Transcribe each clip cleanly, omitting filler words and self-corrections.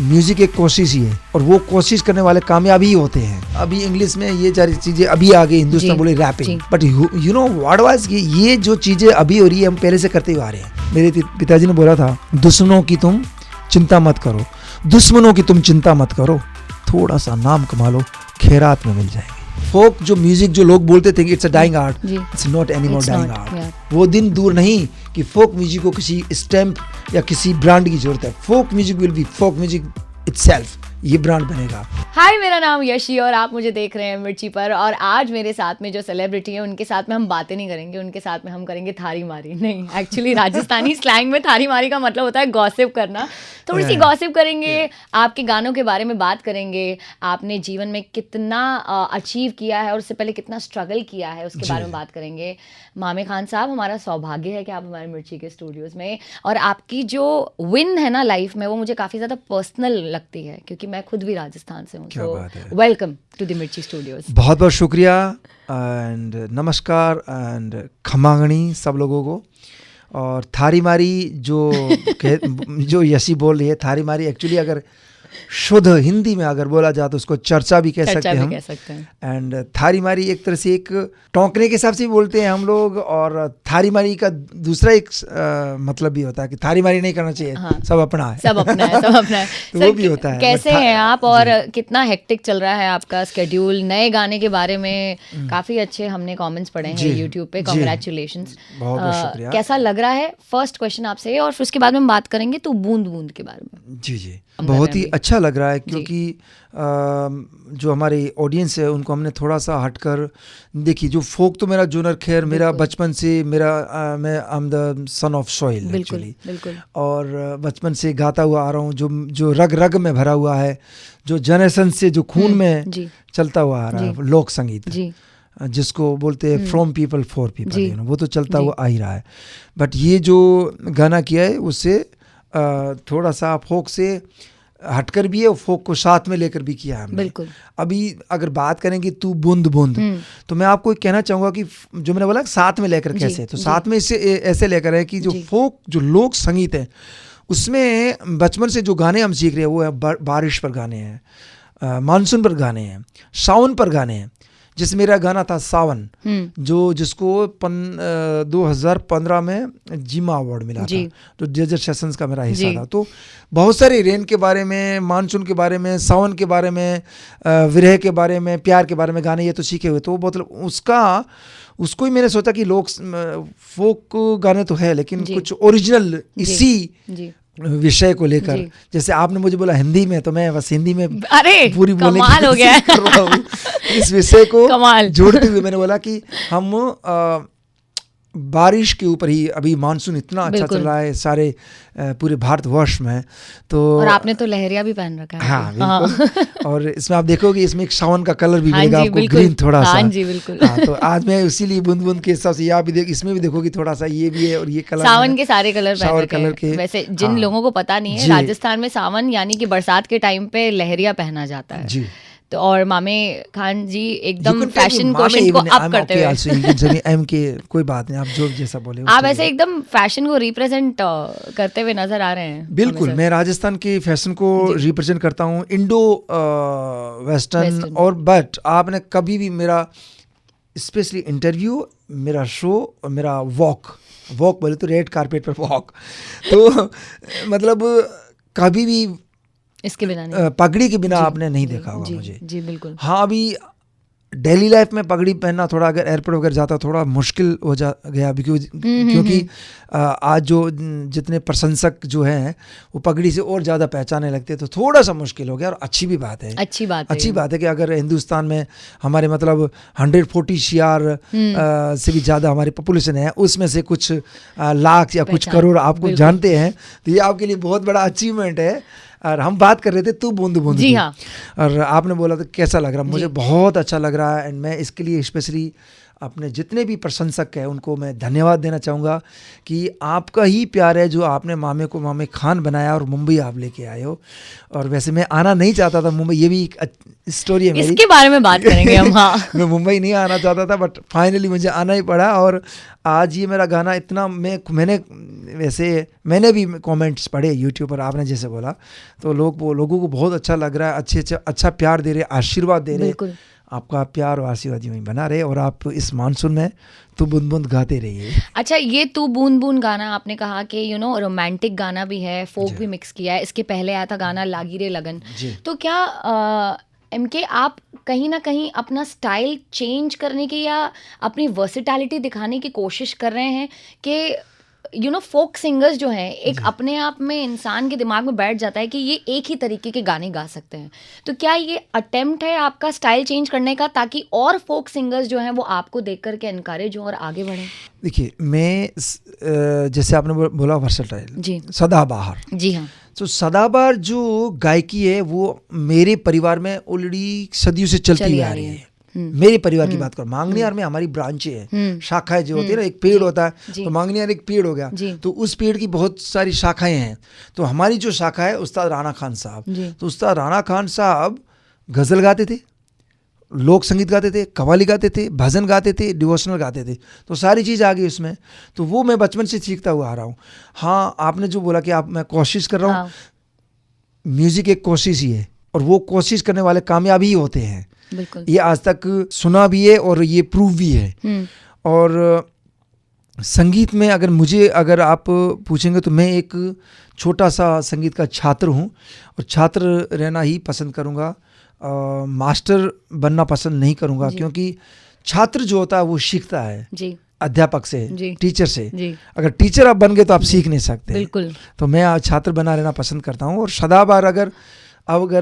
Music एक कोशिश ही है और वो कोशिश करने वाले कामयाब ही होते हैं। अभी इंग्लिश में ये सारी चीजें अभी आ गई, हिंदुस्तान बोले rapping, but you know what was ये जो चीजें अभी हो रही है हम पहले से करते हुए आ रहे हैं। मेरे पिताजी ने बोला था, दुश्मनों की तुम चिंता मत करो, दुश्मनों की तुम चिंता मत करो, थोड़ा सा नाम कमा लो, खैरात में मिल जाएंगे। फोक जो म्यूजिक जो लोग बोलते थे it's a dying art, it's not any more dying art. वो दिन दूर नहीं कि फोक म्यूजिक को किसी स्टैम्प या किसी ब्रांड की जरूरत है। Folk music will be folk music itself, ये ब्रांड बनेगा। हाय, मेरा नाम यशी और आप मुझे देख रहे हैं मिर्ची पर। और आज मेरे साथ में जो सेलिब्रिटी है उनके साथ में हम बातें नहीं करेंगे, उनके साथ में हम करेंगे थारी मारी। नहीं, एक्चुअली राजस्थानी स्लैंग में थारी मारी का मतलब होता है गॉसिप करना। थोड़ी सी गॉसिप करेंगे, आपके गानों के बारे में बात करेंगे, आपने जीवन में कितना अचीव किया है और उससे पहले कितना स्ट्रगल किया है उसके बारे में बात करेंगे। मामे खान साहब, हमारा सौभाग्य है कि आप हमारे मिर्ची के स्टूडियोज़ में, और आपकी जो विन है ना लाइफ में वो मुझे काफ़ी ज़्यादा पर्सनल लगती है क्योंकि मैं खुद भी राजस्थान से हूँ। तो वेलकम टू द मिर्ची स्टूडियोज़। बहुत बहुत शुक्रिया एंड नमस्कार एंड खमागणी सब लोगों को। और थारी मारी जो यशी बोल रही है, थारी मारी एक्चुअली अगर शुद्ध हिंदी में अगर बोला जाए तो उसको चर्चा भी कह सकते हैं। एंड थारी मारी एक तरह से एक टोंकने के हिसाब से भी बोलते हैं हम लोग, और थारी मारी का दूसरा एक मतलब भी होता है कि थारी मारी नहीं करना चाहिए। हाँ, सब अपना है, सब अपना है, सब अपना है। तो वो भी होता है। कैसे हैं आप और कितना हेक्टिक चल रहा है आपका स्केड्यूल? नए गाने के बारे में काफी अच्छे हमने कमेंट्स पढ़े हैं यूट्यूब पे, कांग्रेचुलेशंस। बहुत शुक्रिया। कैसा लग रहा है? फर्स्ट क्वेश्चन आपसे, और फिर उसके बाद में हम बात करेंगे तो बूंद बूंद के बारे में। जी बहुत ही अच्छा लग रहा है क्योंकि जो हमारे ऑडियंस है उनको हमने थोड़ा सा हटकर देखिए। जो फोक तो मेरा जूनर खैर मेरा बचपन से मैं I am the son of soil actually, और बचपन से गाता हुआ आ रहा हूँ। जो रग रग में भरा हुआ है, जो जनरेशन से जो खून में चलता हुआ आ रहा है, लोक संगीत जिसको बोलते हैं फ्रॉम पीपल फॉर पीपल, वो तो चलता हुआ आ ही रहा है। बट ये जो गाना किया है उससे थोड़ा सा फोक से हटकर भी है और फोक को साथ में लेकर भी किया है हमने। बिल्कुल। अभी अगर बात करेंगे तू बूंद बूंद, तो मैं आपको कहना चाहूँगा कि जो मैंने बोला साथ में लेकर कैसे, तो साथ में इसे ऐसे लेकर है कि जो फोक जो लोक संगीत है उसमें बचपन से जो गाने हम सीख रहे हैं वो है बारिश पर गाने हैं, मानसून पर गाने हैं, सावन पर गाने हैं। जैसे मेरा गाना था सावन, जिसको 2015 में जीमा अवार्ड मिला था, तो जज सेशंस का मेरा हिस्सा था। तो बहुत सारे रेन के बारे में, मानसून के बारे में, सावन के बारे में, विरह के बारे में, प्यार के बारे में गाने ये तो सीखे हुए। तो मतलब उसको ही मैंने सोचा कि लोग फोक गाने तो है लेकिन कुछ ओरिजिनल इसी विषय को लेकर, जैसे आपने मुझे बोला हिंदी में, तो मैं बस हिंदी में पूरी बोलने की कोशिश कर रहा हूँ। इस विषय को जोड़ते हुए मैंने बोला कि हम बारिश के ऊपर ही, अभी मानसून इतना अच्छा चल रहा है सारे पूरे भारतवर्ष में, तो और आपने तो लहरिया भी पहन रखा है। हाँ बिल्कुल। और इसमें आप देखोगे इसमें एक सावन का कलर भी मिलेगा आपको, ग्रीन थोड़ा सा। हाँ जी बिल्कुल। हाँ, तो आज मैं इसीलिए बूंद बूंद के हिसाब से यहाँ भी इसमें भी देखोगी थोड़ा सा ये भी है, और ये कलर सावन के सारे कलर के। वैसे जिन लोगों को पता नहीं है, राजस्थान में सावन यानी कि बरसात के टाइम पे लहरिया पहना जाता है जी। तो और मामे खान जी एकदम फैशन क्वेश्चन को अप करते हुए कोई बात नहीं, आप जो जैसा बोले आप ऐसे एकदम फैशन को रिप्रेजेंट करते हुए नजर आ रहे हैं। बिल्कुल, मैं राजस्थान के फैशन को रिप्रेजेंट करता हूँ, इंडो वेस्टर्न। और बट आपने कभी भी मेरा स्पेशली इंटरव्यू, मेरा शो और मेरा वॉक बोले तो रेड कारपेट पर वॉक, तो मतलब कभी भी इसके बिना नहीं, पगड़ी के बिना आपने नहीं देखा होगा मुझे। जी बिल्कुल। हाँ, अभी डेली लाइफ में पगड़ी पहनना थोड़ा, अगर एयरपोर्ट वगैरह जाता थोड़ा मुश्किल हो गया क्योंकि आज जो जितने प्रशंसक जो हैं वो पगड़ी से और ज़्यादा पहचाने लगते, तो थोड़ा सा मुश्किल हो गया। और अच्छी बात है कि अगर हिंदुस्तान में हमारे मतलब 140 CR से भी ज़्यादा हमारी पॉपुलेशन है, उसमें से कुछ लाख या कुछ करोड़ आपको जानते हैं, तो ये आपके लिए बहुत बड़ा अचीवमेंट है। और हम बात कर रहे थे तू बूंद बूंद जी हाँ। और आपने बोला तो कैसा लग रहा, मुझे बहुत अच्छा लग रहा है। एंड मैं इसके लिए स्पेशली अपने जितने भी प्रशंसक हैं उनको मैं धन्यवाद देना चाहूँगा कि आपका ही प्यार है जो आपने मामे को मामे खान बनाया और मुंबई आप लेके आए हो। और वैसे मैं आना नहीं चाहता था मुंबई, ये भी एक स्टोरी है मेरी, इसके बारे में बात करेंगे हम। हाँ मैं मुंबई नहीं आना चाहता था बट फाइनली मुझे आना ही पड़ा। और आज ये मेरा गाना इतना मैंने भी कमेंट्स पढ़े यूट्यूब पर, आपने जैसे बोला तो लोगों को बहुत अच्छा लग रहा है, अच्छा प्यार दे रहे, आशीर्वाद दे रहे। आपका प्यार और आशीर्वाद यूं ही बना रहे और आप इस मानसून में तू बूंद बूंद गाते रहिए। अच्छा, ये तू बूंद बूंद गाना आपने कहा कि रोमांटिक गाना भी है, फोक भी मिक्स किया है। इसके पहले आया था गाना लागी रे लगन। तो क्या MK आप कहीं ना कहीं अपना स्टाइल चेंज करने की या अपनी वर्सिटैलिटी दिखाने की कोशिश कर रहे हैं कि फोक सिंगर्स जो हैं एक अपने आप में इंसान के दिमाग में बैठ जाता है कि ये एक ही तरीके के गाने गा सकते हैं। तो क्या ये अटेम्प्ट है आपका स्टाइल चेंज करने का ताकि और फोक सिंगर्स जो हैं वो आपको देख करके एनकरेज हो और आगे बढ़ें? देखिए, मैं जैसे आपने बोला वर्सेटाइल जी, सदाबहार। जी हाँ। तो सदाबहार जो गायकी है वो मेरे परिवार में ऑलरेडी सदियों से चलती आ रही है। मेरे परिवार की बात करो, मांगनियार में हमारी ब्रांचें हैं, शाखाएं जो होती है ना, एक पेड़ होता है तो मांगनियार एक पेड़ हो गया, तो उस पेड़ की बहुत सारी शाखाएं हैं। तो हमारी जो शाखा है उस्ताद राणा खान साहब, तो उस्ताद राणा खान साहब गजल गाते थे, लोक संगीत गाते थे, कव्वाली गाते थे, भजन गाते थे, डिवोशनल गाते थे। तो सारी चीज़ आ गई उसमें। तो वो मैं बचपन से सीखता हुआ आ रहा हूँ। हाँ, आपने जो बोला कि मैं कोशिश कर रहा हूँ, म्यूजिक एक कोशिश ही है और वो कोशिश करने वाले कामयाब ही होते हैं। बिल्कुल। ये आज तक सुना भी है और ये प्रूव भी है। और संगीत में अगर आप पूछेंगे तो मैं एक छोटा सा संगीत का छात्र हूँ और छात्र रहना ही पसंद करूँगा। मास्टर बनना पसंद नहीं करूँगा, क्योंकि छात्र जो होता है वो सीखता है जी, अध्यापक से, टीचर से जी। अगर टीचर आप बन गए तो आप सीख नहीं सकते। बिल्कुल। तो मैं छात्र बना रहना पसंद करता हूँ। और सदाबहार अगर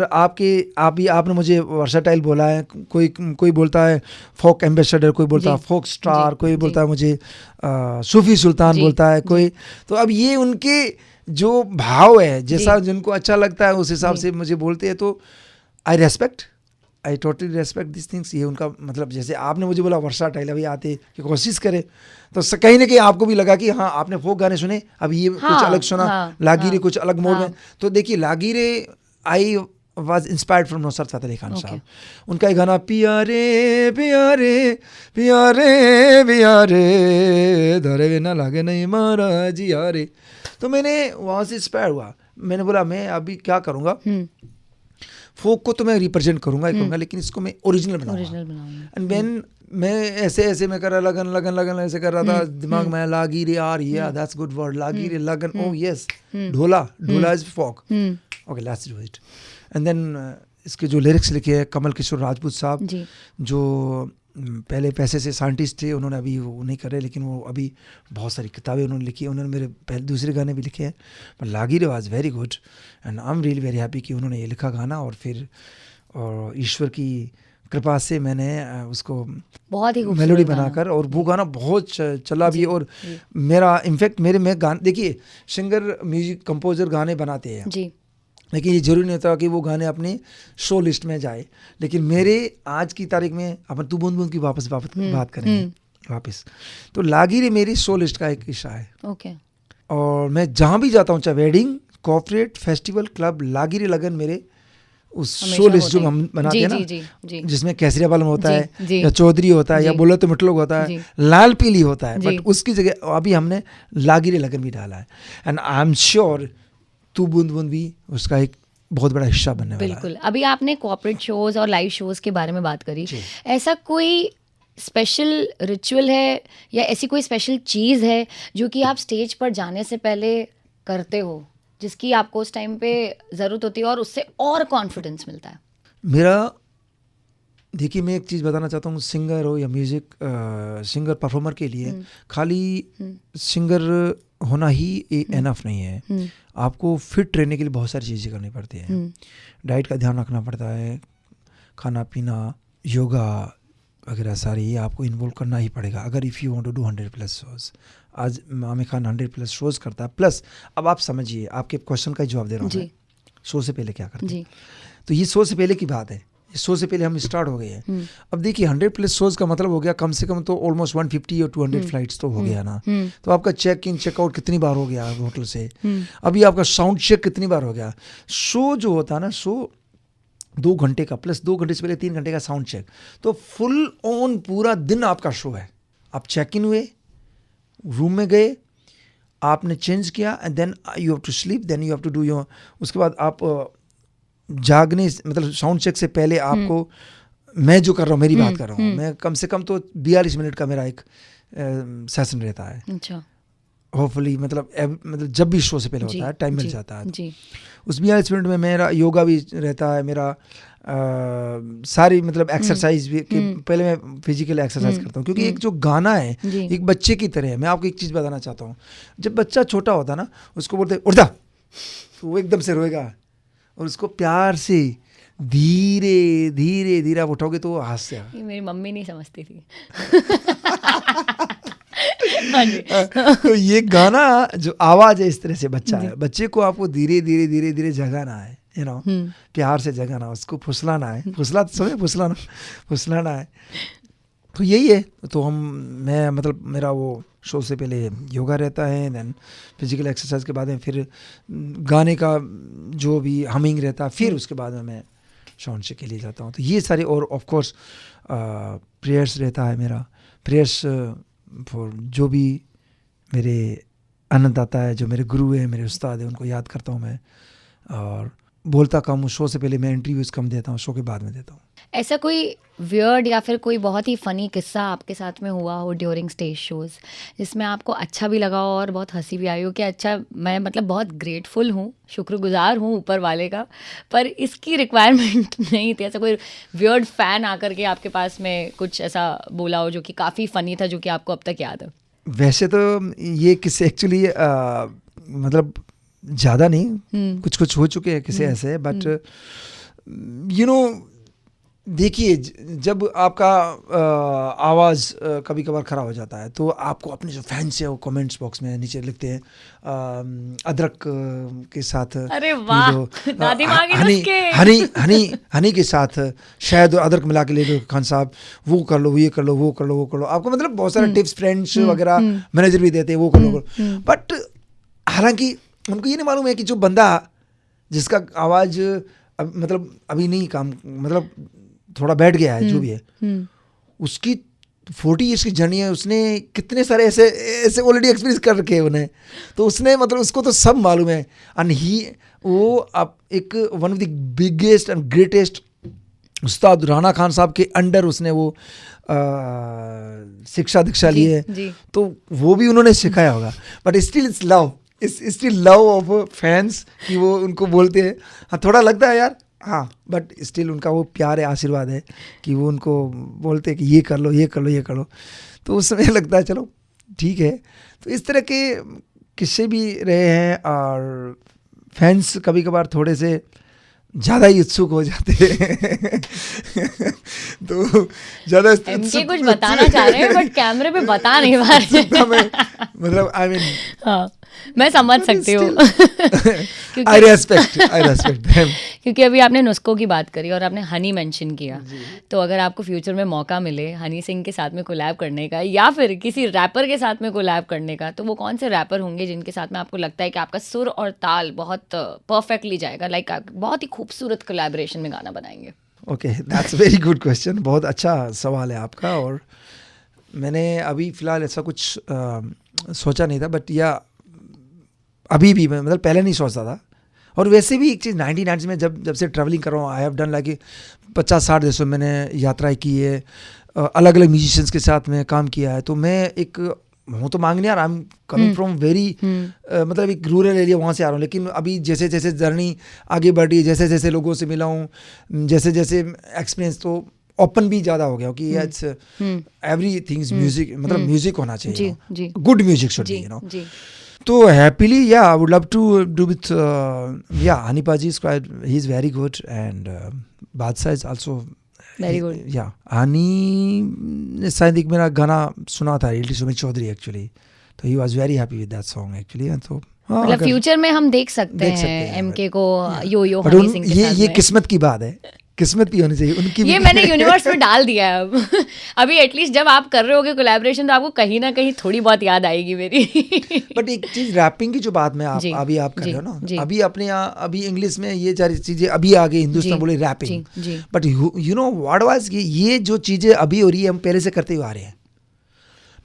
आपने मुझे वर्सेटाइल बोला है, कोई बोलता है फोक एम्बेसडर, कोई बोलता है फोक स्टार, कोई बोलता है मुझे सूफी सुल्तान बोलता है कोई। तो अब ये उनके जो भाव है, जैसा जिनको अच्छा लगता है उस हिसाब से मुझे बोलते हैं। तो I totally respect this things. ये उनका मतलब, जैसे आपने मुझे बोला वर्सेटाइल, अभी आते कि कोशिश करे तो कहीं ना कहीं आपको भी लगा कि हाँ आपने फोक गाने सुने, अब ये कुछ अलग सुना, लागिरे कुछ अलग मोड में। तो देखिए, लागिरे I was inspired from Nusrat Fateh Ali Khan साहब। उनका एक गाना पियारे पियारे पियारे पियारे धरे बिना लागे नहीं मारा जी यारे। तो मैंने वहाँ से इंस्पायर हुआ। मैंने बोला मैं अभी क्या करूँगा, फोक को तो मैं रिप्रेजेंट करूँगा लेकिन इसको मैं ओरिजिनल बनाऊँगा। एंड व्हेन मैं ऐसे मैं कर रहा लगन ऐसे कर रहा था दिमाग में, लागी रे यार, ये दैट्स गुड वर्ड, लागी रे लगन, oh yes, Dhola is folk, okay let's do it. And then इसके जो लिरिक्स लिखे हैं कमल किशोर राजपूत साहब, जो पहले पैसे से साइंटिस्ट थे, उन्होंने अभी वो नहीं करे, लेकिन वो अभी बहुत सारी किताबें उन्होंने लिखी है। उन्होंने मेरे दूसरे गाने भी लिखे हैं, बट लागी रे was very good and I am really very happy कि उन्होंने ये लिखा गाना। और फिर ईश्वर की कृपा से मैंने उसको बहुत ही मेलोडी बनाकर, और वो गाना बहुत चला भी। और मेरा इनफैक्ट में गाने, देखिए सिंगर म्यूजिक कंपोजर गाने बनाते हैं जी, लेकिन ये जरूरी नहीं होता कि वो गाने अपने शो लिस्ट में जाए। लेकिन मेरे आज की तारीख में अपन तू बूंद बूंद की वापस बात करेंगे वापस, तो लागी रे मेरी शो लिस्ट का एक हिस्सा है। ओके। और मैं जहाँ भी जाता हूँ, चाहे वेडिंग, कॉर्पोरेट, फेस्टिवल, क्लब, लागी रे लगन मेरे उस शो लिस्ट जो हम बनाते हैं ना, जिसमें केसरिया बालम होता है या चौधरी होता है या बोलो तो मिटलोग होता है, लाल पीली होता है, बट उसकी जगह अभी हमने लागी रे लगन भी डाला है। एंड आई एम श्योर तू बूंद बूंद भी उसका एक बहुत बड़ा हिस्सा बनने वाला है। बिल्कुल। अभी आपने कॉर्पोरेट शोज और लाइव शोज के बारे में बात करी, ऐसा कोई स्पेशल रिचुअल है या ऐसी कोई स्पेशल चीज़ है जो कि आप स्टेज पर जाने से पहले करते हो, जिसकी आपको उस टाइम पे ज़रूरत होती है और उससे और कॉन्फिडेंस मिलता है? मेरा, देखिए मैं एक चीज़ बताना चाहता हूँ, सिंगर हो या म्यूज़िक सिंगर परफॉर्मर के लिए खाली सिंगर होना ही एनफ नहीं है। आपको फिट रहने के लिए बहुत सारी चीज़ें करनी पड़ती हैं। डाइट का ध्यान रखना पड़ता है, खाना पीना, योगा वगैरह सारी आपको इन्वॉल्व करना ही पड़ेगा अगर if you want to do 100+ shows. आज आमिर खान 100+ शोज़ करता है। प्लस अब आप समझिए, आपके क्वेश्चन का ही जवाब दे रहा हूँ, शो से पहले क्या करते हैं। तो ये शो से पहले की बात है, शो से पहले हम स्टार्ट हो गए हैं। अब देखिए 100+ शोज का मतलब हो गया कम से कम तो ऑलमोस्ट 150 और 200 फ्लाइट्स तो हो गया ना। तो आपका चेक इन चेकआउट कितनी बार हो गया होटल से, अभी आपका साउंड चेक कितनी बार हो गया। शो जो होता है ना, शो 2 घंटे का प्लस 2 घंटे से पहले 3 घंटे का साउंड चेक, तो फुल ऑन पूरा दिन आपका शो है। आप चेक इन हुए, रूम में गए, आपने चेंज किया and then you have to sleep, then you have to do your, उसके बाद आप जागने मतलब साउंड चेक से पहले आपको, मैं जो कर रहा हूँ मेरी बात कर रहा हूँ, मैं कम से कम तो 42 मिनट का मेरा एक सेशन रहता है। अच्छा, होपफुली मतलब जब भी शो से पहले होता है, टाइम मिल जाता है जी। उस 42 मिनट में मेरा योगा भी रहता है, मेरा सारी मतलब एक्सरसाइज भी कि पहले मैं फिजिकल एक्सरसाइज करता हूँ, क्योंकि एक जो गाना है एक बच्चे की तरह है। मैं आपको एक चीज़ बताना चाहता हूँ, जब बच्चा छोटा होता ना, उसको बोलते उठ जा, तो वो एकदम से रोएगा, और उसको प्यार से धीरे धीरे धीरे आप उठाओगे तो वो हाथ से। मेरी मम्मी नहीं समझती थी। तो ये गाना जो आवाज है, इस तरह से बच्चा है, बच्चे को आपको धीरे धीरे धीरे धीरे जगाना है, यू नो, प्यार से जगाना, उसको फुसलाना है, फुसलाना है। तो यही है। तो मैं मतलब मेरा वो शो से पहले योगा रहता है, देन फिजिकल एक्सरसाइज के बाद में फिर गाने का जो भी हमिंग रहता है, फिर उसके बाद में मैं साउंड चेक के लिए जाता हूँ। तो ये सारे, और ऑफ कोर्स प्रेयर्स रहता है मेरा, प्रेयर्स फॉर जो भी मेरे अन्नदाता है, जो मेरे गुरु है, मेरे उस्ताद है, उनको याद करता हूँ मैं। और बोलता कम हूँ, शो से पहले मैं इंटरव्यूज़ कम देता हूँ, शो के बाद में देता हूँ। ऐसा कोई वियर्ड या फिर कोई बहुत ही फ़नी किस्सा आपके साथ में हुआ हो ड्यूरिंग स्टेज शोज़, जिसमें आपको अच्छा भी लगा हो और बहुत हंसी भी आई हो कि अच्छा, मैं मतलब बहुत ग्रेटफुल हूँ, शुक्रगुजार हूँ ऊपर वाले का, पर इसकी रिक्वायरमेंट नहीं थी। ऐसा कोई वियर्ड फ़ैन आकर के आपके पास में कुछ ऐसा बोला हो जो कि काफ़ी फ़नी था, जो कि आपको अब तक याद है? वैसे तो ये किस्से एक्चुअली मतलब ज़्यादा नहीं, कुछ कुछ हो चुके हैं किस्से ऐसे, बट यू नो, देखिए जब आपका आवाज़ कभी कभार ख़राब हो जाता है, तो आपको अपने जो फैंस है वो कमेंट्स बॉक्स में नीचे लिखते हैं अदरक के साथ, अरे वाह, दादी माँ के नुस्खे, हनी के साथ शायद अदरक मिला के ले लो खान साहब, वो कर लो, ये कर लो, वो कर लो, वो कर लो। आपको मतलब बहुत सारे टिप्स फ्रेंड्स वगैरह मैनेजर भी देते हैं, वो कर लो। बट हालांकि उनको ये नहीं मालूम है कि जो बंदा जिसका आवाज़ मतलब अभी नहीं काम, मतलब थोड़ा बैठ गया है, जो भी है, उसकी 40 ईयर्स की जर्नी है, उसने कितने सारे ऐसे ऑलरेडी एक्सपीरियंस कर रखे हैं उन्हें, तो उसने मतलब उसको तो सब मालूम है। एंड वो अब एक one of the biggest and greatest उस्ताद राणा खान साहब के अंडर उसने वो शिक्षा दीक्षा ली है, तो वो भी उन्होंने सिखाया होगा। But still it's love, still love of fans कि वो उनको बोलते हैं। हाँ, थोड़ा लगता है यार, हाँ, बट स्टिल उनका वो प्यार है, आशीर्वाद है कि वो उनको बोलते हैं कि ये कर लो, ये कर लो, ये कर लो, तो उस समय लगता है चलो ठीक है। तो इस तरह के किस्से भी रहे हैं, और फैंस कभी कभार थोड़े से ज़्यादा ही उत्सुक हो जाते हैं। तो ज़्यादा कुछ बताना चाह रहे हैं बट कैमरे पे बता नहीं पा रहे। मतलब आई मीन, हाँ, मैं समझ सकती हूँ। I respect them. क्योंकि अभी आपने नुस्खों की बात करी और आपने हनी मेंशन किया, तो अगर आपको फ्यूचर में मौका मिले हनी सिंह के साथ में कोलैब करने का, या फिर किसी रैपर के साथ में कोलैब करने का, तो वो कौन से रैपर होंगे जिनके साथ में आपको लगता है कि आपका सुर और ताल बहुत परफेक्टली जाएगा, लाइक बहुत ही खूबसूरत कोलैबोरेशन में गाना बनाएंगे? Okay, that's very good question, बहुत अच्छा सवाल है आपका। और मैंने अभी फ़िलहाल ऐसा कुछ सोचा नहीं था, बट या अभी भी मैं मतलब पहले नहीं सोचता था। और वैसे भी एक चीज़ 1990s में जब से ट्रैवलिंग कर रहा हूँ, आई हैव डन लाइक 50-60 देशों में मैंने यात्राएं की है, अलग अलग म्यूजिशियंस के साथ में काम किया है। तो मैं एक हूँ तो मांगने, यार I am coming from very मतलब एक रूरल एरिया, वहाँ से आ रहा हूँ। लेकिन अभी जैसे जैसे जर्नी आगे बढ़ रही है, जैसे जैसे लोगों से मिला हूँ, जैसे जैसे एक्सपीरियंस, तो ओपन भी ज़्यादा हो गया कि इट्स एवरीथिंग इज म्यूजिक, मतलब म्यूजिक होना चाहिए, good music should be, you know. तो happily yeah I would love to do with yeah Honey paaji, he is very good, and Badshah is also very good. Yeah Honey ने शायद एक मेरा गाना सुना था, रियलिटी शो में चौधरी एक्चुअली, तो he was very happy with that song actually. तो मतलब फ्यूचर में हम देख सकते हैं एमके को यो हनी सिंह के साथ। ये किस्मत की बात है किस्मत भी होनी चाहिए उनकी भी। ये मैंने यूनिवर्स में डाल दिया है अब। अभी एटलीस्ट जब आप कर रहे होगे कोलैबोरेशन तो आपको कहीं ना कहीं थोड़ी बहुत याद आएगी मेरी। बट एक चीज रैपिंग की जो बात में आप जी, अभी आप कर जी, रहे हो ना, जी। अभी अपने यहाँ अभी इंग्लिश में ये सारी चीजें अभी आ गई, हिंदुस्तान बोले रैपिंग, जी। But you know what was ये जो चीजें अभी हो रही है हम पहले से करते हुए आ रहे हैं।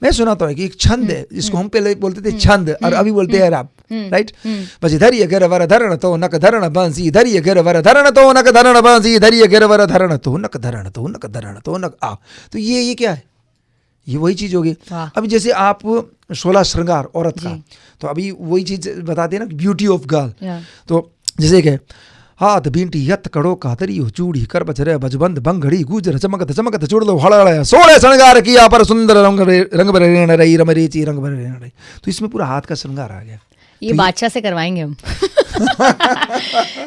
मैं सुनाता हूँ कि एक छंद है जिसको हम पहले बोलते थे छंद और अभी बोलते हैं रैप, राइट। बस इधर ये गर वर धरण तो नक धरण बंसी, इधर ये गर वर धरण तो नक धरण बंसी, इधर ये गर वर धरण तो नक धरण तो नक धरण तो नक आ। तो ये क्या है, ये वही चीज होगी। अभी जैसे आप 16 श्रृंगार औरत का, तो अभी वही चीज बताते हैं ना, ब्यूटी ऑफ गर्ल। तो जैसे कि हाथ बींटी यत कड़ो कातरी हो चूड़ी कर बचरे बजबंद बंगड़ी गुजर चमकत चमकत चुड़ लो हड़ा सोलह श्रृंगार किया पर सुंदर रंग भरे रही रमरेची रंग भरे रही। तो इसमें पूरा हाथ का श्रृंगार आ गया। ये बादशाह से करवाएंगे हम।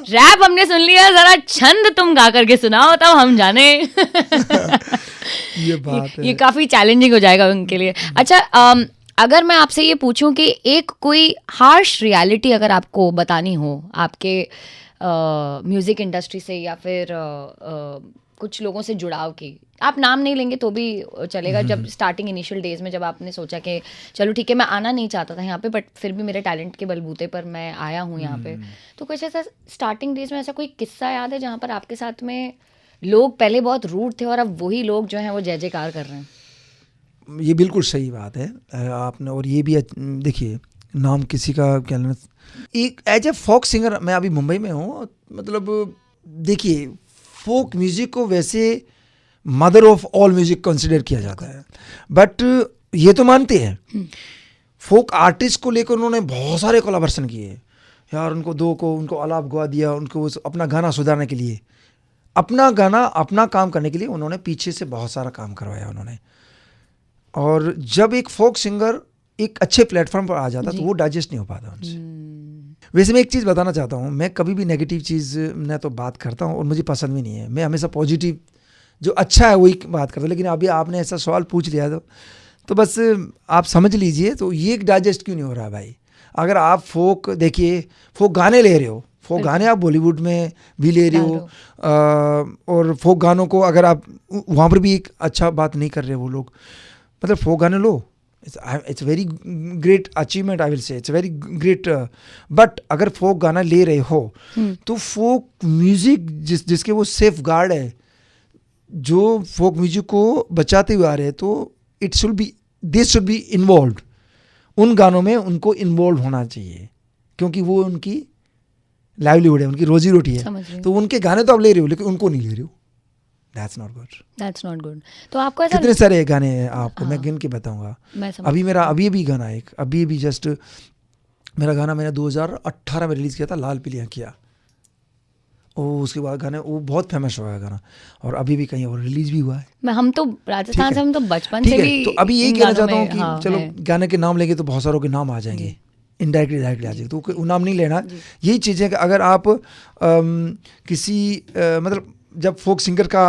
रैप हमने सुन लिया, जरा छंद तुम गा करके सुनाओ तब हम जाने। ये बात है, ये काफी चैलेंजिंग हो जाएगा उनके लिए। अच्छा, अगर मैं आपसे ये पूछूं कि एक कोई हार्श रियलिटी अगर आपको बतानी हो आपके म्यूजिक इंडस्ट्री से या फिर कुछ लोगों से जुड़ाव की, आप नाम नहीं लेंगे तो भी चलेगा, जब स्टार्टिंग इनिशियल डेज में जब आपने सोचा कि चलो ठीक है मैं आना नहीं चाहता था यहाँ पे बट फिर भी मेरे टैलेंट के बलबूते पर मैं आया हूँ यहाँ पे, तो कुछ ऐसा स्टार्टिंग डेज में ऐसा कोई किस्सा याद है जहाँ पर आपके साथ में लोग पहले बहुत रूड थे और अब वही लोग जो हैं वो जय जयकार कर रहे हैं? ये बिल्कुल सही बात है आपने। और ये भी देखिए, नाम किसी का क्या लेना, एक एज ए फोक सिंगर मैं अभी मुंबई में हूँ, मतलब देखिए फोक म्यूजिक को वैसे mother of all music consider किया जाता है, बट ये तो मानते हैं फोक आर्टिस्ट को लेकर उन्होंने बहुत सारे कोलैबोरेशन किए यार, उनको आलाप गवा दिया, उनको अपना गाना सुधारने के लिए, अपना गाना अपना काम करने के लिए उन्होंने पीछे से बहुत सारा काम करवाया उन्होंने। और जब एक फोक सिंगर एक अच्छे प्लेटफॉर्म पर आ जाता तो वो डाइजेस्ट नहीं हो पाता उनसे। वैसे मैं एक चीज़ बताना चाहता हूँ, मैं कभी भी नेगेटिव चीज़ न तो बात करता हूँ और मुझे पसंद भी नहीं है, मैं हमेशा पॉजिटिव जो अच्छा है वही बात करता हूँ। लेकिन अभी आपने ऐसा सवाल पूछ लिया तो बस आप समझ लीजिए, तो ये डाइजेस्ट क्यों नहीं हो रहा भाई? अगर आप फोक देखिए, फोक गाने ले रहे हो, फोक गाने आप बॉलीवुड में भी ले रहे हो, और फोक गानों को अगर आप वहाँ पर भी एक अच्छा बात नहीं कर रहे वो लोग, मतलब फोक गाने लो, it's very great achievement, I will say it's very great. But अगर फोक गाना ले रहे हो तो फोक म्यूजिक जिसके वो सेफ गार्ड है, जो फोक म्यूजिक को बचाते हुए आ रहे हैं, तो दिस शुड बी इन्वॉल्व्ड। उन गानों में उनको इन्वॉल्व होना चाहिए, क्योंकि वो उनकी लाइवलीहुड है, उनकी रोजी रोटी है। तो उनके गाने तो आप ले रहे हो लेकिन उनको नहीं ले रहे हो। That's not good. तो आपको ऐसा कितने सारे गाने हैं आपको मैं गिन के बताऊंगा। अभी मेरा अभी गाना एक अभी जस्ट मेरा गाना मैंने 2018 में रिलीज किया था, लाल पीलियां किया। उसके बाद गाने वो बहुत फेमस हुआ है गाना, और अभी भी कहीं और रिलीज भी हुआ है। हम तो राजस्थान से, हम तो बचपन से भी, तो अभी यही कहना चाहता हूँ कि चलो गाने के नाम लेंगे तो बहुत सारों के नाम आ जाएंगे, इनडायरेक्टली डायरेक्टली आ जाएंगे, तो वो नाम नहीं लेना। यही चीज़ है कि अगर आप किसी मतलब जब फोक सिंगर का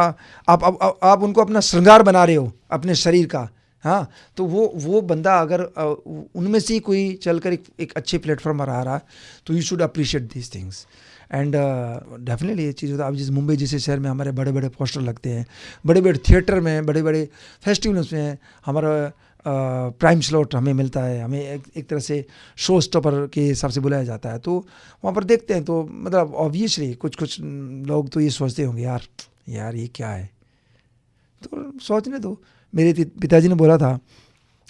आप उनको अपना श्रृंगार बना रहे हो अपने शरीर का, हाँ, तो वो बंदा अगर उनमें से कोई चलकर एक अच्छे प्लेटफॉर्म पर आ रहा है तो you should appreciate these things. And definitely ये चीज़ होता है। अब जिस मुंबई जैसे शहर में हमारे बड़े बड़े पोस्टर लगते हैं, बड़े बड़े थिएटर में, बड़े बड़े फेस्टिवल्स में हमारा प्राइम स्लॉट हमें मिलता है, हमें एक तरह से शो स्टॉपर के हिसाब से बुलाया जाता है, तो वहाँ पर देखते हैं तो मतलब ऑब्वियसली कुछ लोग तो ये सोचते होंगे यार ये क्या है, तो सोचने दो। मेरे पिताजी ने बोला था,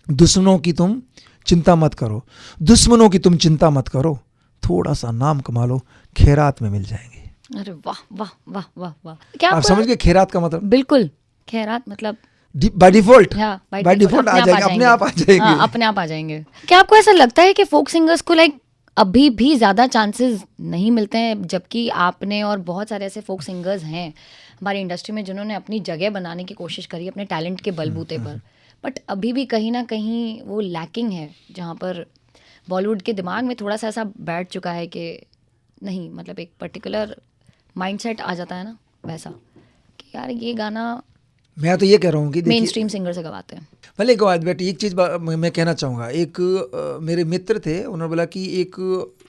दुश्मनों की तुम चिंता मत करो, दुश्मनों की तुम चिंता मत करो, थोड़ा सा नाम कमा लो, खैरात में मिल जाएंगे। अरे वाह वाह वाह वाह वाह, क्या आप समझ गए खैरात का मतलब? बिल्कुल, खैरात मतलब बाय डिफॉल्ट आ जाएंगे, अपने आप आ जाएंगे। हाँ, अपने आप आ जाएंगे। क्या आपको ऐसा लगता है कि फोक सिंगर्स को अभी भी ज़्यादा चांसेस नहीं मिलते हैं, जबकि आपने और बहुत सारे ऐसे फोक सिंगर्स हैं हमारी इंडस्ट्री में जिन्होंने अपनी जगह बनाने की कोशिश करी अपने टैलेंट के बलबूते पर, बट अभी भी कहीं ना कहीं वो लैकिंग है, जहाँ पर बॉलीवुड के दिमाग में थोड़ा सा ऐसा बैठ चुका है कि नहीं, मतलब एक पर्टिकुलर माइंडसेट आ जाता है ना वैसा, कि यार ये गाना मैं तो ये कह रहा हूँ कि मेन स्ट्रीम सिंगर से गवाते हैं। भले गवाते, बट एक चीज़ मैं कहना चाहूँगा, एक मेरे मित्र थे, उन्होंने बोला कि एक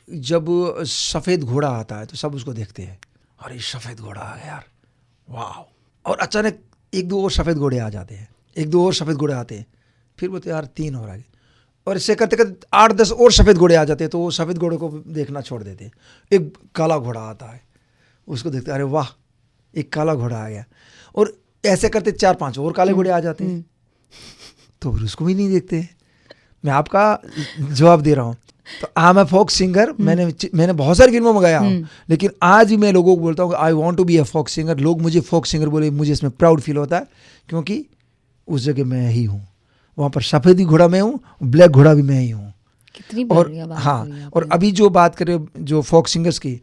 जब सफ़ेद घोड़ा आता है तो सब उसको देखते हैं, अरे सफ़ेद घोड़ा आ गया यार, वाह। और अचानक 1-2 और सफ़ेद घोड़े आ जाते हैं, 1-2 और सफ़ेद घोड़े आते हैं, फिर बोलते यार 3 और आ गए, और इससे करते करते 8-10 और सफ़ेद घोड़े आ जाते हैं, तो वो सफ़ेद घोड़े को देखना छोड़ देते हैं। एक काला घोड़ा आता है, उसको देखते अरे वाह एक काला घोड़ा आ गया, और ऐसे करते 4-5 और काले घोड़े आ जाते हैं, तो फिर उसको भी नहीं देखते। मैं आपका जवाब दे रहा हूँ। तो I M A folk singer, मैंने बहुत सारी फिल्मों में गाया हूँ, लेकिन आज भी मैं लोगों को बोलता हूँ I want to be a folk singer. लोग मुझे फोक सिंगर बोले, मुझे इसमें प्राउड फील होता है, क्योंकि उस जगह मैं ही हूँ। वहाँ पर सफ़ेदी घोड़ा मैं हूँ, ब्लैक घोड़ा भी मैं ही हूँ। कितनी और हाँ, और अभी जो बात करें जो फोक सिंगर्स की,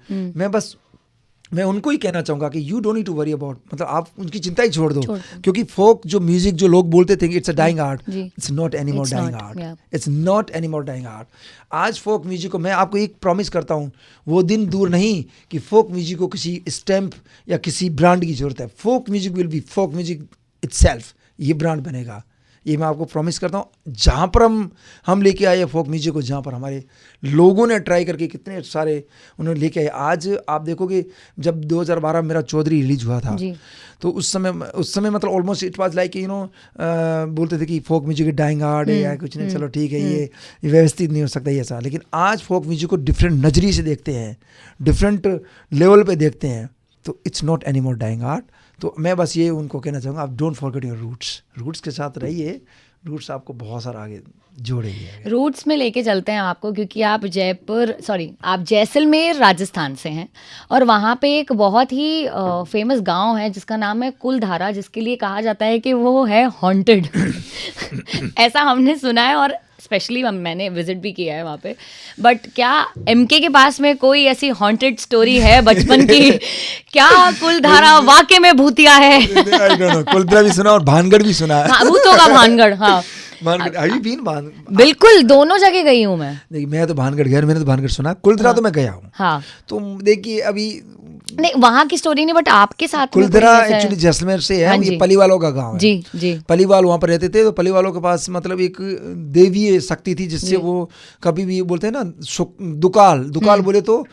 मैं उनको ही कहना चाहूँगा कि you don't need to worry about, मतलब आप उनकी चिंता ही छोड़ दो, क्योंकि फोक जो म्यूजिक जो लोग बोलते थे कि it's a dying art, it's not any more dying art, it's not any more dying art. आज फोक म्यूजिक को मैं आपको एक प्रॉमिस करता हूँ, वो दिन दूर नहीं कि फोक म्यूजिक को किसी स्टैम्प या किसी ब्रांड की जरूरत है। Folk music will be folk music itself, ये ब्रांड बनेगा, ये मैं आपको प्रॉमिस करता हूँ। जहाँ पर हम लेके आए फोक म्यूजिक को, जहाँ पर हमारे लोगों ने ट्राई करके कितने सारे उन्होंने लेके आए। आज आप देखोगे जब 2012 में मेरा चौधरी रिलीज हुआ था, तो उस समय मतलब ऑलमोस्ट इट वाज लाइक बोलते थे कि फोक म्यूजिक डाइंग आर्ट है या कुछ नहीं, चलो ठीक है ये व्यवस्थित नहीं हो सकता ये ऐसा। लेकिन आज फोक म्यूजिक को डिफरेंट नजरिए से देखते हैं, डिफरेंट लेवल पे देखते हैं, तो it's not any more dying art. तो मैं बस ये उनको कहना चाहूँगा, आप डोंट फॉरगेट योर रूट्स के साथ रहिए, रूट्स आपको बहुत सारा आगे जोड़ेगी। रूट्स में लेके चलते हैं आपको, क्योंकि आप आप जैसलमेर राजस्थान से हैं, और वहाँ पे एक बहुत ही फेमस गांव है जिसका नाम है कुलधारा, जिसके लिए कहा जाता है कि वो है हॉन्टेड। ऐसा हमने सुना है, और स्पेशली मैंने विजिट भी किया है वहाँ पे। बट क्या एमके के पास में कोई ऐसी हॉन्टेड स्टोरी है बचपन की? क्या कुलधारा वाकई में भूतिया है? कुलधारा भी सुना और भानगढ़ भी सुना है। हाँ, भूतों का भानगढ़। हाँ, बिल्कुल दोनों जगह गई हूँ मैं। देखिए मैं तो भानगढ़ गया, मैंने तो भानगढ़ सुना, कुलधारा तो मैं गया हूँ। हाँ, तो देखिए अभी नहीं वहाँ की स्टोरी नहीं, बट आपके साथ कुलधारा एक्चुअली जैसलमेर से है। ये पलीवालों का गांव है। जी। पलीवाल वहाँ पर रहते थे, तो पलीवालों के पास मतलब एक देवीय शक्ति थी, जिससे वो कभी भी बोलते हैं ना दुकाल बोले तो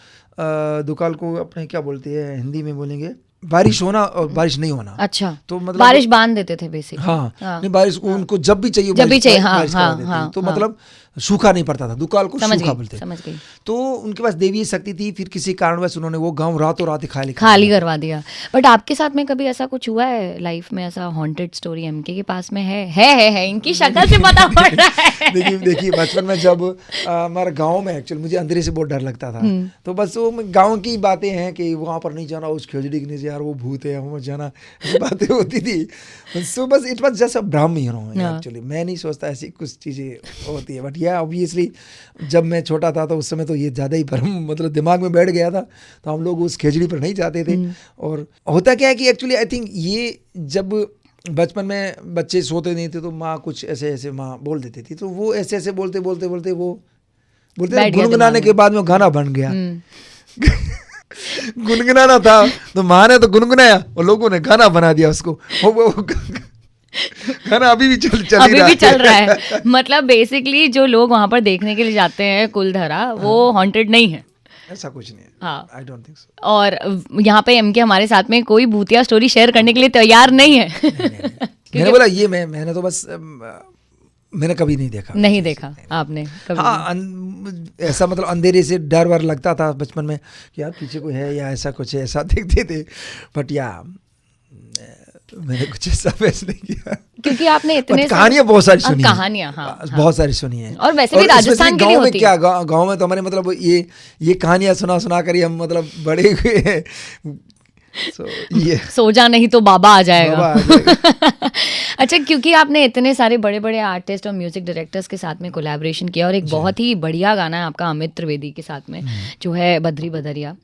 दुकाल को अपने क्या बोलते हैं हिंदी में बोलेंगे, बारिश होना और बारिश नहीं होना। अच्छा, तो मतलब बारिश बांध देते थे बेसिक। हाँ, नहीं बारिश उनको जब भी चाहिए हाँ, तो मतलब सूखा नहीं पड़ता था, दुकाल को सूखा बोलते। समझ गई। तो उनके पास देवी शक्ति थी, फिर किसी कारणवश उन्होंने वो गांव रातों रात खाली करवा दिया। बट आपके साथ में कभी ऐसा कुछ हुआ है लाइफ में, ऐसा हॉन्टेड स्टोरी एमके के पास में है? इनकी शक्ल से पता पड़ रहा है। देखिए बचपन में जब हमारे गाँव में एक्चुअली मुझे अंधेरे से बहुत डर लगता था, तो बस वो गाँव की बातें हैं कि वहाँ पर नहीं जाना, उस खेजड़ी के नीचे यार वो भूत है, वहाँ जाना, ऐसी बातें होती थी। सो बस इट वाज जस्ट अ भ्रम एक्चुअली। मैं नहीं सोचता ऐसी कुछ चीज़ें होती है, बट या ऑब्वियसली जब मैं छोटा था तो उस समय तो ये ज़्यादा ही भ्रम मतलब दिमाग में बैठ गया था, तो हम लोग उस खेजड़ी पर नहीं जाते थे। और होता क्या है कि एक्चुअली आई थिंक ये जब बचपन में बच्चे सोते नहीं थे तो माँ कुछ ऐसे माँ बोल देती थी, तो वो ऐसे बोलते वो बोलते गुनगुनाने के बाद में गाना बन गया। गुनगुनाना था तो माँ ने तो गुनगुनाया और लोगों ने गाना बना दिया उसको। वो गाना अभी भी चल रहा है। मतलब बेसिकली जो लोग वहाँ पर देखने के लिए जाते हैं कुलधारा, वो हॉन्टेड नहीं है, ऐसा कुछ नहीं है। हाँ, आई डोंट थिंक सो। और यहाँ पे एमके हमारे साथ में कोई भूतिया स्टोरी शेयर करने के लिए तैयार नहीं है। मैंने बोला ये मैंने तो बस मैंने कभी नहीं देखा आपने कभी? हाँ, ऐसा मतलब अंधेरे से डर वर लगता था बचपन में कि यार पीछे कोई है या ऐसा कुछ है, ऐसा देखते थे। बट या मैंने कुछ ऐसा फैसला नहीं किया, क्योंकि आपने इतने कहानियां बहुत सारी सुनी, बहुत सारी सुनी है। और वैसे भी राजस्थान के लिए होती है। गाँव में तो हमारे मतलब ये कहानियां सुना कर हम मतलब बड़े हुए हैं। सो जा नहीं तो बाबा आ जाएगा। अच्छा, क्योंकि आपने इतने सारे बड़े बड़े आर्टिस्ट और म्यूजिक डायरेक्टर्स के साथ में कोलैबोरेशन किया, और एक बहुत ही बढ़िया गाना है आपका अमित त्रिवेदी के साथ में जो है बद्री बदरिया।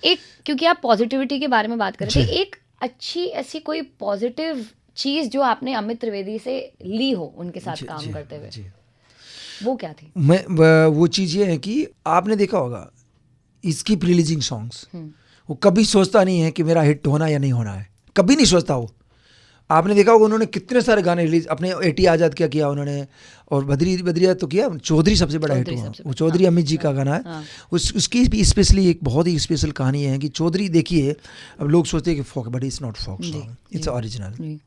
एक क्योंकि आप पॉजिटिविटी के बारे में बात कर रहे थे, एक अच्छी ऐसी कोई पॉजिटिव चीज जो आपने अमित त्रिवेदी से ली हो उनके साथ काम करते हुए, वो क्या थी? वो चीज़ ये है कि आपने देखा होगा इसकी प्री-रिलीजिंग सॉन्ग्स, वो कभी सोचता नहीं है कि मेरा हिट होना या नहीं होना है, कभी नहीं सोचता वो। आपने देखा होगा उन्होंने कितने सारे गाने रिलीज, अपने 80 आज़ाद क्या किया उन्होंने, और बद्रिया तो किया, चौधरी सबसे बड़ा हिट हुआ, वो चौधरी अमित जी का गाना है। उसकी भी स्पेशली एक बहुत ही स्पेशल कहानी है कि चौधरी देखिए, अब लोग सोचते हैं कि folk, but it's not folk song, it's original.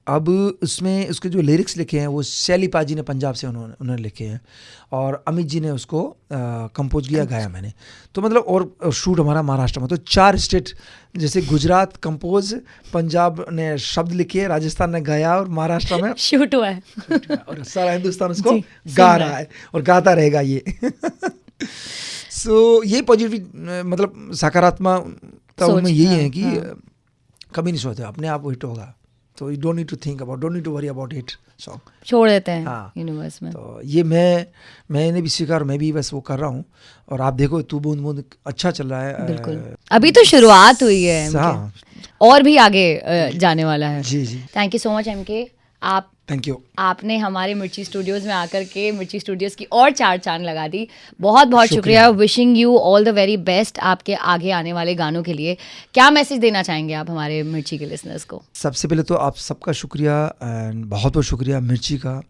अब उसमें उसके जो लिरिक्स लिखे हैं वो शैली पाजी ने पंजाब से उन्होंने लिखे हैं, और अमित जी ने उसको कंपोज किया, गाया मैंने। तो मतलब और शूट हमारा महाराष्ट्र में, तो 4 स्टेट, जैसे गुजरात कंपोज, पंजाब ने शब्द लिखे, राजस्थान ने गाया, और महाराष्ट्र में शूट हुआ है और सारा हिंदुस्तान उसको गा रहा है और गाता रहेगा ये। सो ये पॉजिटिव, मतलब सकारात्मकता में यही है कि कभी नहीं सोचते अपने आप हिट होगा, तो you don't need to think about, don't need to worry about it song, छोड़ देते हैं यूनिवर्स में। तो ये मैंने भी स्वीकार, मैं भी बस वो कर रहा हूँ, और आप देखो तू बूंद बूंद अच्छा चल रहा है। बिल्कुल, अभी तो शुरुआत हुई है, हाँ, और भी आगे जाने वाला है। जी जी, thank you so much MK, आप थैंक यू। आपने हमारे मिर्ची स्टूडियोज़ में आकर के मिर्ची स्टूडियोज़ की और 4 चांद लगा दी। बहुत बहुत शुक्रिया। Wishing you all the very best आपके आगे आने वाले गानों के लिए। क्या मैसेज देना चाहेंगे आप हमारे मिर्ची के लिसनर्स को? सबसे पहले तो आप सबका शुक्रिया, एंड बहुत बहुत शुक्रिया मिर्ची का,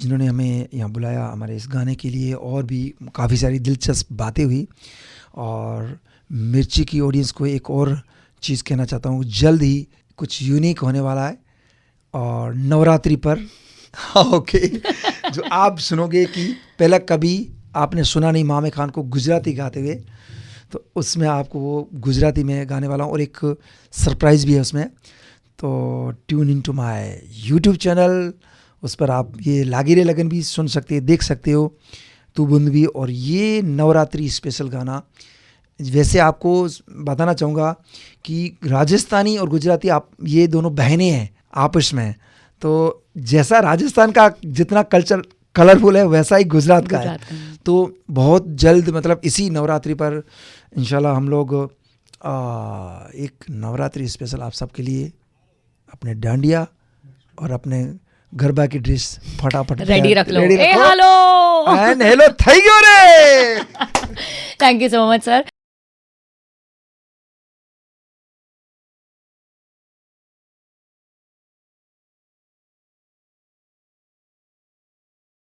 जिन्होंने हमें यहाँ बुलाया हमारे इस गाने के लिए, और भी काफ़ी सारी दिलचस्प बातें हुई। और मिर्ची की ऑडियंस को एक और चीज़ कहना चाहता हूँ, जल्द ही कुछ यूनिक होने वाला है, और नवरात्रि पर ओके जो आप सुनोगे कि पहले कभी आपने सुना नहीं मामे खान को गुजराती गाते हुए, तो उसमें आपको वो गुजराती में गाने वाला हूँ, और एक सरप्राइज़ भी है उसमें। तो tune in to my YouTube channel, उस पर आप ये लागी रे लगन भी सुन सकते हैं, देख सकते हो, तू बुंद भी, और ये नवरात्रि स्पेशल गाना। वैसे आपको बताना चाहूँगा कि राजस्थानी और गुजराती आप ये दोनों बहनें हैं आपस में, तो जैसा राजस्थान का जितना कल्चर कलरफुल है वैसा ही गुजरात का है। तो बहुत जल्द, मतलब इसी नवरात्रि पर इंशाल्लाह हम लोग एक नवरात्रि स्पेशल आप सबके लिए अपने डांडिया और अपने गरबा की ड्रेस फटाफट रेडी रख लो। हेलो थैंक यू रे। Thank you so much sir.